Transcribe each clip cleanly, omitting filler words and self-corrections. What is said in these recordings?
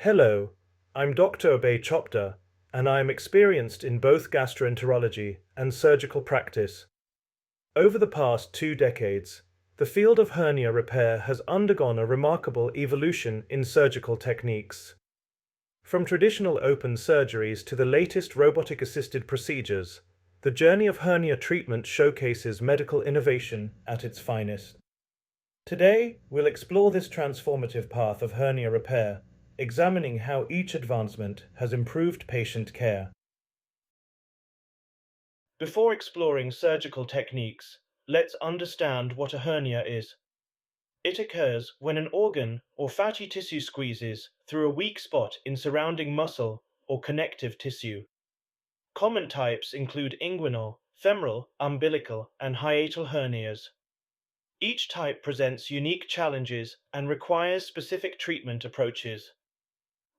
Hello, I'm Dr. Abhay Chopada, and I am experienced in both gastroenterology and surgical practice. Over the past 2 decades, the field of hernia repair has undergone a remarkable evolution in surgical techniques. From traditional open surgeries to the latest robotic-assisted procedures, the journey of hernia treatment showcases medical innovation at its finest. Today, we'll explore this transformative path of hernia repair, examining how each advancement has improved patient care. Before exploring surgical techniques, let's understand what a hernia is. It occurs when an organ or fatty tissue squeezes through a weak spot in surrounding muscle or connective tissue. Common types include inguinal, femoral, umbilical, and hiatal hernias. Each type presents unique challenges and requires specific treatment approaches.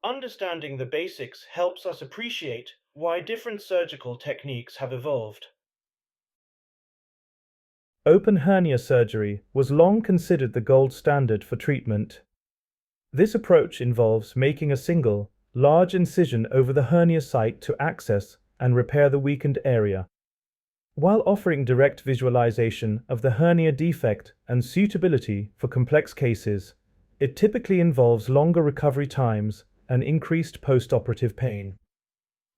Understanding the basics helps us appreciate why different surgical techniques have evolved. Open hernia surgery was long considered the gold standard for treatment. This approach involves making a single, large incision over the hernia site to access and repair the weakened area. While offering direct visualization of the hernia defect and suitability for complex cases, it typically involves longer recovery times and increased post-operative pain.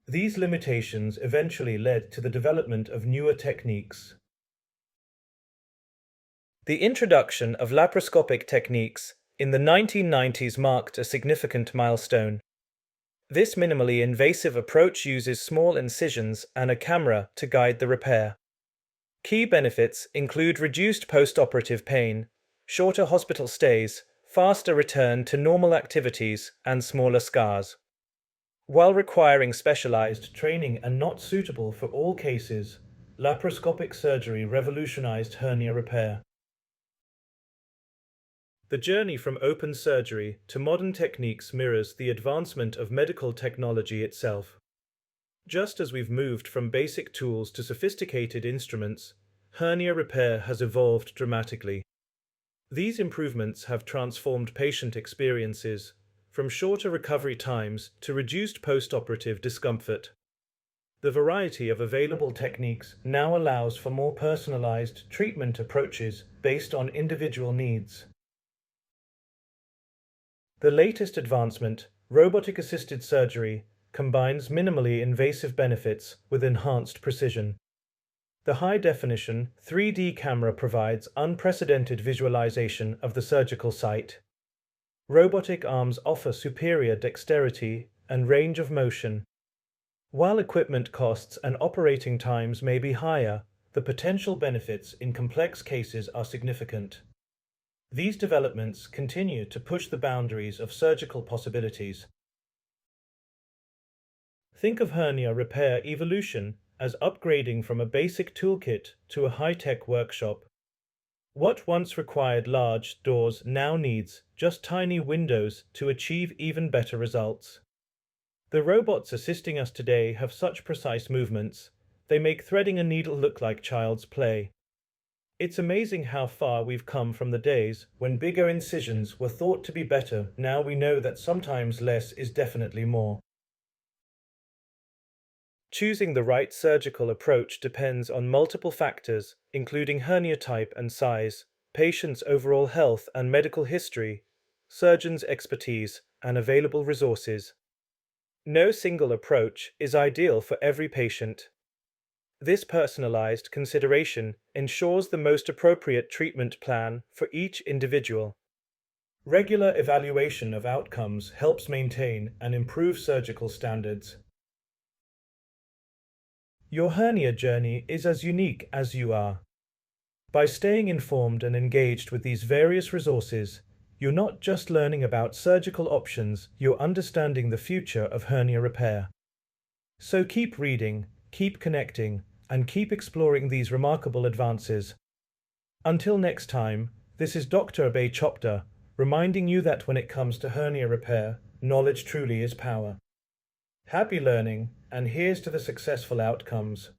These limitations eventually led to the development of newer techniques. The introduction of laparoscopic techniques in the 1990s marked a significant milestone. This minimally invasive approach uses small incisions and a camera to guide the repair. Key benefits include reduced post-operative pain, shorter hospital stays, faster return to normal activities, and smaller scars. While requiring specialized training and not suitable for all cases, laparoscopic surgery revolutionized hernia repair. The journey from open surgery to modern techniques mirrors the advancement of medical technology itself. Just as we've moved from basic tools to sophisticated instruments, hernia repair has evolved dramatically. These improvements have transformed patient experiences, from shorter recovery times to reduced post-operative discomfort. The variety of available techniques now allows for more personalized treatment approaches based on individual needs. The latest advancement, robotic-assisted surgery, combines minimally invasive benefits with enhanced precision. The high-definition 3D camera provides unprecedented visualization of the surgical site. Robotic arms offer superior dexterity and range of motion. While equipment costs and operating times may be higher, the potential benefits in complex cases are significant. These developments continue to push the boundaries of surgical possibilities. Think of hernia repair evolution as upgrading from a basic toolkit to a high-tech workshop. What once required large doors now needs just tiny windows to achieve even better results. The robots assisting us today have such precise movements, they make threading a needle look like child's play. It's amazing how far we've come from the days when bigger incisions were thought to be better. Now we know that sometimes less is definitely more. Choosing the right surgical approach depends on multiple factors, including hernia type and size, patient's overall health and medical history, surgeon's expertise, and available resources. No single approach is ideal for every patient. This personalized consideration ensures the most appropriate treatment plan for each individual. Regular evaluation of outcomes helps maintain and improve surgical standards. Your hernia journey is as unique as you are. By staying informed and engaged with these various resources, you're not just learning about surgical options, you're understanding the future of hernia repair. So keep reading, keep connecting, and keep exploring these remarkable advances. Until next time, this is Dr. Abhay Chopada, reminding you that when it comes to hernia repair, knowledge truly is power. Happy learning, and here's to the successful outcomes.